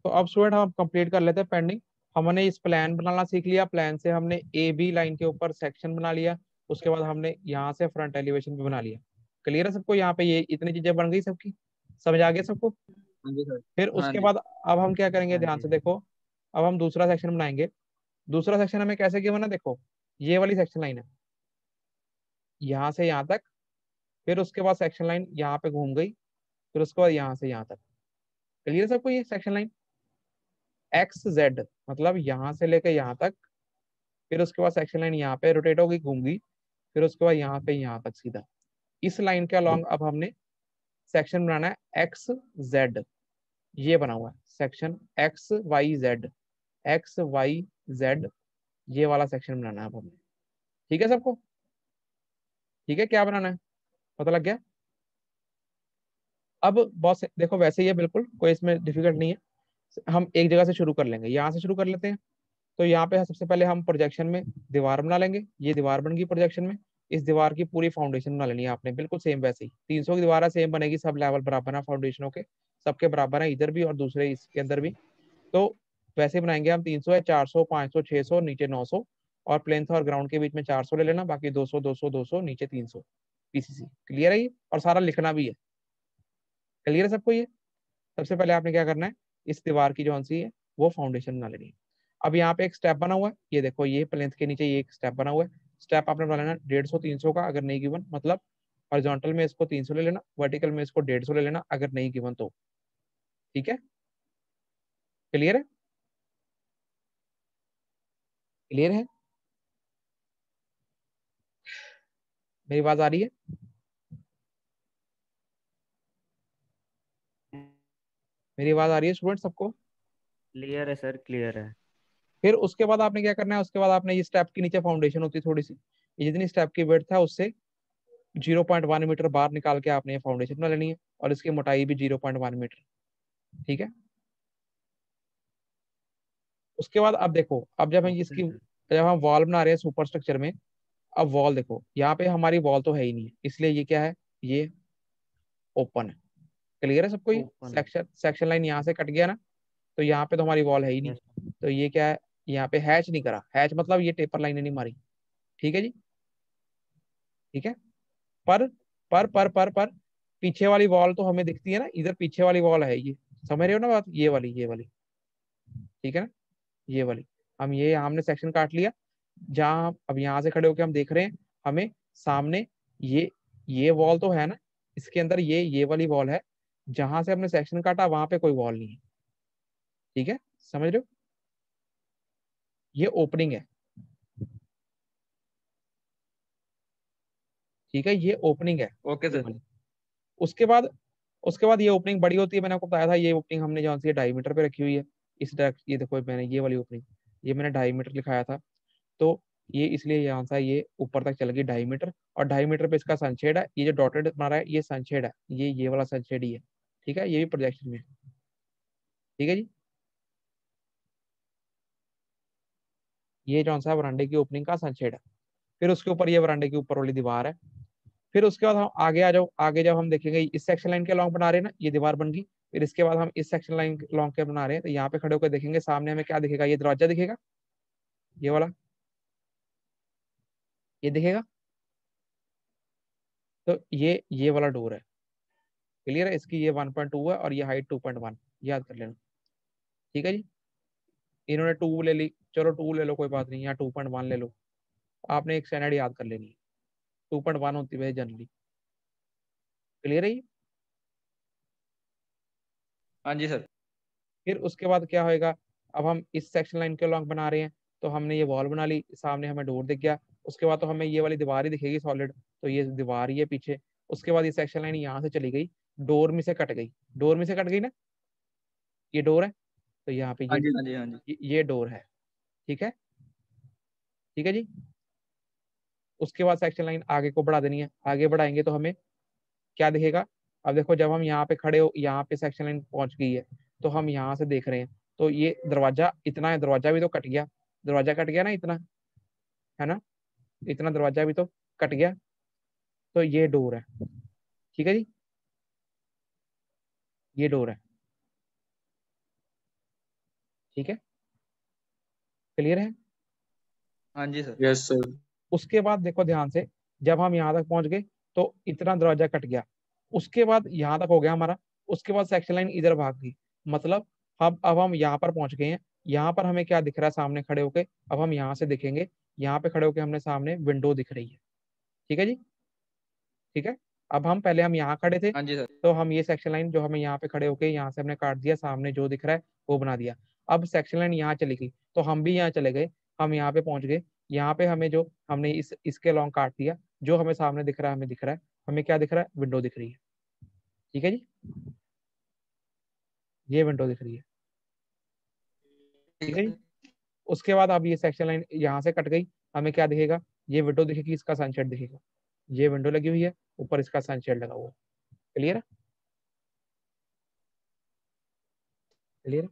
तो अब स्टूडेंट हम कंप्लीट कर लेते हैं पेंडिंग। हमने इस प्लान बनाना सीख लिया, प्लान से हमने ए बी लाइन के ऊपर सेक्शन बना लिया, उसके बाद हमने यहाँ से फ्रंट एलिवेशन भी बना लिया। क्लियर है सबको? यहाँ पे ये इतनी चीजें बन गई सबकी, समझ आ गया सबको? हाँ जी सर। फिर हाँ उसके जी। बाद अब हम क्या करेंगे, हाँ ध्यान जी से सर। देखो। अब हम दूसरा सेक्शन बनाएंगे। दूसरा सेक्शन हमें कैसे किया, ना देखो, ये वाली सेक्शन लाइन है यहाँ से यहाँ तक, फिर उसके बाद सेक्शन लाइन यहाँ पे घूम गई, फिर उसके बाद यहाँ से यहाँ तक। क्लियर है सबको? ये सेक्शन लाइन एक्स जेड, मतलब यहाँ से लेकर यहाँ तक, फिर उसके बाद सेक्शन लाइन यहाँ पे रोटेट होगी, घूमगी, फिर उसके बाद यहाँ पे यहाँ तक सीधा। इस लाइन के अलॉन्ग अब हमने सेक्शन बनाना है एक्स जेड। ये बना हुआ है section X Y Z, X Y Z, ये वाला सेक्शन बनाना है अब हमें। ठीक है सबको? ठीक है, क्या बनाना है, पता लग गया? अब बॉस देखो, वैसे ही है बिल्कुल, कोई इसमें डिफिकल्ट नहीं है। हम एक जगह से शुरू कर लेंगे, यहाँ से शुरू कर लेते हैं। तो यहाँ पे सबसे पहले हम प्रोजेक्शन में दीवार बना लेंगे। ये दीवार बन गई प्रोजेक्शन में। इस दीवार की पूरी फाउंडेशन बना लेनी है आपने, बिल्कुल सेम वैसे ही 300 की दीवार है, सेम बनेगी, सब लेवल बराबर है फाउंडेशनों के, सबके बराबर है, इधर भी और दूसरे इसके अंदर भी। तो वैसे बनाएंगे हम, 300 है, 400, 500, 600, नीचे 900, और प्लेन्थ और ग्राउंड के बीच में 400 ले लेना, बाकी 200, 200, 200, नीचे 300 पीसीसी। क्लियर है ये? और सारा लिखना भी है। क्लियर है सबको ये? सबसे पहले आपने क्या करना है, इस दीवार की जो सी है वो फाउंडेशन बना लेनी है। अब यहाँ पे एक स्टेप बना हुआ है, ये देखो, ये प्लेन्थ के नीचे ये एक स्टेप बना हुआ है। स्टेप आपने बना लेना 150, 300 का, अगर नहीं गिवन मतलब हॉरिजॉन्टल में इसको 300 ले लेना, वर्टिकल में इसको 150 ले लेना, अगर नहीं गिवन तो। ठीक है? क्लियर है? क्लियर है? मेरी आवाज आ रही है? मेरी आवाज आ रही है स्टूडेंट सबको? क्लियर है सर, क्लियर है। फिर उसके बाद आपने क्या करना है, उसके बाद आपने ये स्टेप के नीचे फाउंडेशन होती है थोड़ी सी, ये जितनी स्टेप की विड्थ है उससे 0.1 मीटर बाहर निकाल के आपने ये फाउंडेशन बना लेनी है, और इसकी मोटाई भी 0.1 मीटर। ठीक है? उसके बाद अब देखो, अब जब हम ओके इसकी, सर। जब हम वॉल बना रहे हैं सुपर स्ट्रक्चर में, अब वॉल देखो, यहाँ पे हमारी वॉल तो है ही नहीं है, इसलिए ये क्या है, ये ओपन है। क्लियर है सबको? ये ओपन है। सेक्शन सेक्शन लाइन यहाँ से कट गया ना, तो यहाँ पे तो हमारी वॉल है ही नहीं। यस। तो ये क्या है, यहाँ पे हैच नहीं करा, हैच मतलब ये टेपर लाइन नहीं मारी। ठीक है जी? ठीक है? पर पर पीछे वाली वॉल तो हमें दिखती है ना, इधर पीछे वाली वॉल है ये, समझ रहे हो ना बात, ये वाली। ठीक है ना? ये वाली, हम ये हमने सेक्शन काट लिया, जहां अब यहाँ से खड़े होकर हम देख रहे हैं, हमें सामने ये ये वॉल तो है ना, इसके अंदर ये वाली वॉल है, जहां से हमने सेक्शन काटा वहां पे कोई वॉल नहीं है। ठीक है? समझ रहे हो? ये ओपनिंग है। ठीक है? ये ओपनिंग है, ओके ये सर। वाली। उसके बाद, उसके बाद ये ओपनिंग बड़ी होती है, मैंने आपको बताया था, ये ओपनिंग हमने जो सी है 2.5 मीटर पे रखी हुई है। इस डायरेक्ट, ये देखो, मैंने ये वाली ओपनिंग, ये मैंने 2.5 मीटर लिखाया था। तो ये इसलिए यहाँ से ये ऊपर तक चल गई 2.5 मीटर, और 2.5 मीटर पे इसका सनशेड है, ये जो डॉटेड बना रहा है ये सनशेड है, ये वाला सनशेड ही है। ठीक है? ये भी प्रोजेक्शन में है। ठीक है जी? ये जो सा वरांडे की ओपनिंग का सनशेड है। फिर उसके ऊपर ये वरांडे की ऊपर वाली दीवार है। फिर उसके बाद हम आगे आ जाओ, आगे जब हम देखेंगे इस सेक्शन लाइन के लॉन्ग बना रहे हैं ना, ये दीवार बन गई। फिर इसके बाद हम इस सेक्शन लाइन लॉन्ग के बना रहे हैं, तो यहाँ पे खड़े होकर देखेंगे, सामने हमें क्या दिखेगा, ये दरवाजा दिखेगा, ये वाला, ये दिखेगा। तो ये वाला डोर है। क्लियर है? इसकी ये 1.2 है और ये हाइट 2.1, याद कर लेना। ठीक है जी? इन्होंने 2 ले ली, चलो 2 ले लो, कोई बात नहीं, या 2.1 ले लो, आपने एक स्टैंडर्ड याद कर लेनी है, 2.1 होती है जनरली। क्लियर है ये? हाँ जी सर। फिर उसके बाद क्या होएगा, अब हम इस सेक्शन लाइन के लॉन्ग बना रहे हैं, तो हमने ये वॉल बना ली, सामने हमें डोर दिख गया। उसके बाद तो हमें ये वाली दीवार ही दिखेगी सॉलिड, तो ये दीवार ही है पीछे। उसके बाद ये सेक्शन लाइन यहाँ से चली गई, डोर में से कट गई, डोर में से कट गई ना, ये डोर है, तो यहाँ पे हाँ जी। हाँ जी। हाँ जी। ये डोर है। ठीक है? ठीक है जी? उसके बाद सेक्शन लाइन आगे को बढ़ा देनी है, आगे बढ़ाएंगे तो हमें क्या दिखेगा, अब देखो, जब हम यहाँ पे खड़े हो, यहाँ पे सेक्शन लाइन पहुंच गई है, तो हम यहाँ से देख रहे हैं, तो ये दरवाजा इतना है, दरवाजा भी तो कट गया, दरवाजा कट गया ना इतना, है ना, इतना दरवाजा भी तो कट गया, तो ये डोर है। ठीक है जी? ये डोर है। ठीक है, क्लियर है? हाँ जी सर। Yes sir. उसके बाद देखो ध्यान से, जब हम यहाँ तक पहुंच गए तो इतना दरवाजा कट गया, उसके बाद यहाँ तक हो गया हमारा, उसके बाद सेक्शन लाइन इधर भाग गई, मतलब अब हम यहाँ पर पहुंच गए हैं। यहाँ पर हमें क्या दिख रहा है सामने खड़े होके, अब हम यहाँ से देखेंगे, यहाँ पे खड़े होके हमने सामने विंडो दिख रही है। ठीक है जी, ठीक है। अब हम पहले हम यहाँ खड़े थे, हाँ जी सर। तो हम ये सेक्शन लाइन जो हमें यहाँ पे खड़े होके यहाँ से हमने काट दिया, सामने जो दिख रहा है वो बना दिया। अब सेक्शन लाइन यहाँ चली गई, तो हम भी यहाँ चले गए, हम यहाँ पे पहुंच गए। यहाँ पे हमें जो हमने इसके लॉन्ग काट दिया, जो हमें सामने दिख रहा है, हमें दिख रहा है, हमें क्या दिख रहा है, विंडो दिख रही है। ठीक है जी, ये विंडो दिख रही है। ठीक है जी। उसके बाद अब ये सेक्शन लाइन यहाँ से कट गई, हमें क्या दिखेगा, ये विंडो दिखेगी, इसका सनशेड दिखेगा। ये विंडो लगी हुई है, ऊपर इसका सनशेड लगा हुआ है। क्लियर है? क्लियर है?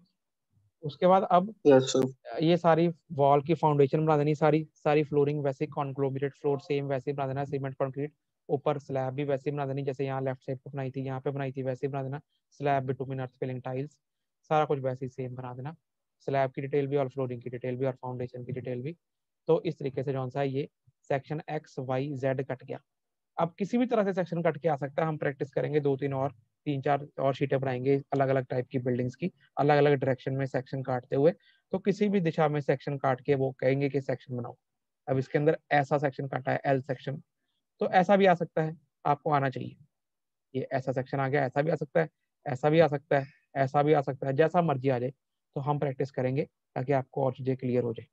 उसके बाद अब यस सर। ये सारी वॉल की फाउंडेशन बना देनी, सारी सारी फ्लोरिंग वैसे कॉन्ग्लोमेरेट फ्लोर सेम वैसे बना देना, सीमेंट कंक्रीट। ऊपर स्लैब भी वैसे बना देनी, जैसे यहाँ लेफ्ट साइड पे बनाई थी, यहाँ पे बनाई थी, वैसे बना देना। स्लैब बिटुमिन अर्थ फिलिंग टाइल्स, सारा कुछ वैसे ही सेम बना देना, स्लैब की डिटेल भी और फ्लोरिंग की डिटेल भी और फाउंडेशन की डिटेल भी। तो इस तरीके से जौन सा ये सेक्शन XYZ कट गया। अब किसी भी तरह से सेक्शन कट के आ सकता है, हम प्रैक्टिस करेंगे, 2-3 और 3-4 और शीटें बनाएंगे अलग अलग टाइप की बिल्डिंग्स की, अलग अलग डायरेक्शन में सेक्शन काटते हुए। तो किसी भी दिशा में सेक्शन काट के वो कहेंगे कि सेक्शन बनाओ। अब इसके अंदर ऐसा सेक्शन काटा है, L सेक्शन, तो ऐसा भी आ सकता है, आपको आना चाहिए। ये ऐसा सेक्शन आ गया, ऐसा भी आ सकता है, ऐसा भी आ सकता है, ऐसा भी आ सकता है, जैसा मर्जी आ जाए। तो हम प्रैक्टिस करेंगे ताकि आपको और चीजें क्लियर हो जाए।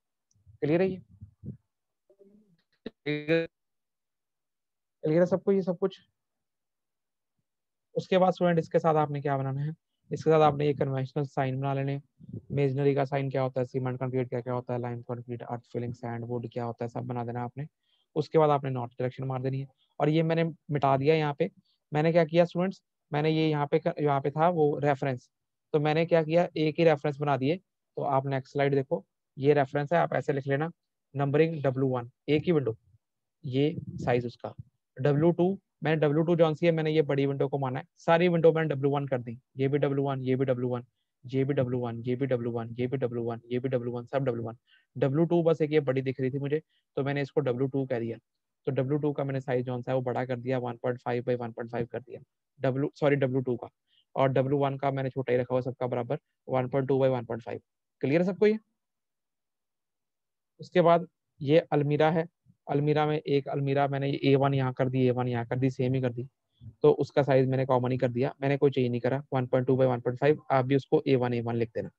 क्लियर है? ये क्लियर है सबको, ये सब कुछ? उसके बाद स्टूडेंट इसके साथ आपने क्या बनाना है, इसके साथ आपने ये कन्वेंशनल साइन बना लेने। मेजनरी का साइन क्या होता है, सीमेंट कंक्रीट क्या क्या होता है, lime concrete, earth filling, sand wood क्या होता है, सब बना देना आपने। उसके बाद आपने नॉर्थ डायरेक्शन मार देनी है। और ये मैंने मिटा दिया यहाँ पे। मैंने क्या किया स्टूडेंट्स, मैंने ये यहाँ पे था वो रेफरेंस, तो मैंने क्या किया, एक ही रेफरेंस बना दिए। तो आप नेक्स्ट स्लाइड देखो, ये रेफरेंस है, आप ऐसे लिख लेना, नंबरिंग W1, एक ही विंडो, ये साइज उसका। W2, मैंने W2 जौन सी है, मैंने ये बड़ी विंडो को माना है, सारी विंडो मैंने W1 कर दी, ये भी W1, ये भी W1, ये भी W1, ये भी W1, ये भी W1, ये भी W1, सब W1। W2 बस एक ये बड़ी दिख रही थी मुझे, तो मैंने इसको W2 कह दिया। तो W2 का मैंने साइज जौन सा है वो बड़ा कर दिया, 1.5 बाई 1.5 कर दिया, W2 का। और W1 का मैंने छोटा ही रखा हुआ सबका बराबर, 1.2 बाई 1.5। क्लियर है सबको ये? उसके बाद ये अलमीरा है, अलमीरा में एक अलमीरा मैंने A1 यहाँ कर दी, A1 यहाँ कर दी, सेम ही कर दी। तो उसका साइज मैंने कॉमन ही कर दिया, मैंने कोई चेंज नहीं करा, 1.2 बाई 1.5। आप भी उसको A1 लिख देना।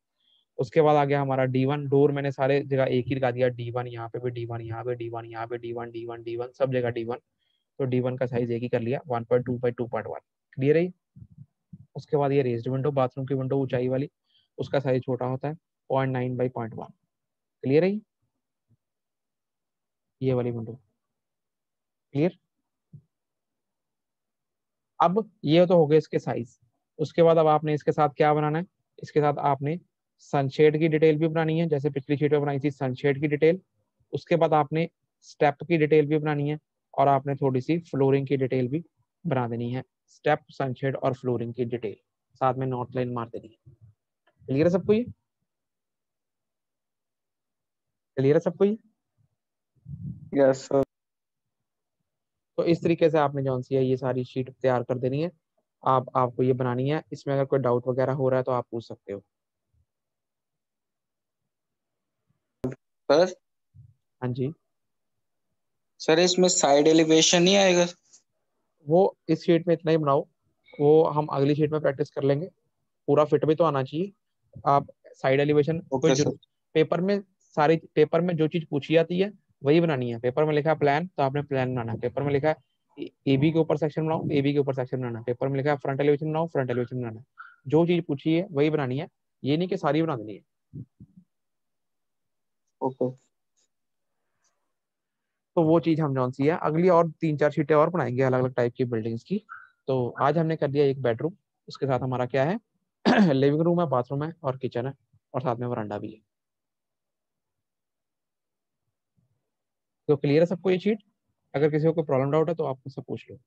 उसके बाद आ गया हमारा D1, डोर मैंने सारे जगह एक ही लगा दिया, D1 यहाँ पे भी, D1 यहाँ पे, D1 यहाँ पे, D1 D1 D1 सब जगह D1। तो D1 का साइज एक ही कर लिया, 1.2 बाई 2.1। क्लियर है? उसके बाद ये रेज्ड विंडो, बाथरूम की विंडो ऊंचाई वाली, उसका साइज छोटा होता है, 0.9 बाई 0.1। क्लियर है? ये वाली विंडो क्लियर? अब ये तो हो गए इसके साइज। उसके बाद अब आपने इसके साथ क्या बनाना है, इसके साथ आपने सनशेड की डिटेल भी बनानी है, जैसे पिछली शीट में बनाई थी सनशेड की डिटेल। उसके बाद आपने स्टेप की डिटेल भी बनानी है, और आपने थोड़ी सी फ्लोरिंग की डिटेल भी बना देनी है। स्टेप, सनशेड और फ्लोरिंग की डिटेल, साथ में नॉर्थ लाइन मार देनी है। क्लियर है सबको ये? क्लियर है सबको ये? Yes sir. तो इस तरीके से आपने जौन सी है ये सारी शीट तैयार कर देनी है। आपको ये बनानी है, इसमें अगर कोई डाउट वगैरह हो रहा है तो आप पूछ सकते हो। सर हाँ जी। सर इसमें साइड एलिवेशन नहीं आएगा? वो इस शीट में इतना ही बनाओ, वो हम अगली शीट में प्रैक्टिस कर लेंगे। पूरा फिट भी तो आना चाहिए। आप साइड एलिवेशन कोई ओके सर। जरूर, पेपर में सारी, पेपर में जो चीज पूछी जाती है वही बनानी है। पेपर में लिखा है प्लान, तो आपने प्लान बनाना है। पेपर में लिखा है AB के ऊपर सेक्शन बनाओ, AB के ऊपर सेक्शन बनाना है। पेपर में लिखा है फ्रंट एलिवेशन बनाओ, फ्रंट एलिवेशन बनाना है। जो चीज पूछी है वही बनानी है, ये नहीं कि सारी बना देनी है। ओके। तो वो चीज हम जौन सी है अगली और 3-4 शीटें और बनाएंगे अलग अलग टाइप की बिल्डिंग्स की। तो आज हमने कर दिया एक बेडरूम, उसके साथ हमारा क्या है लिविंग रूम है, बाथरूम है और किचन है, और साथ में वरांडा भी है। तो क्लियर है सबको ये शीट? अगर किसी को कोई प्रॉब्लम डाउट है तो आप मुझसे पूछ लो।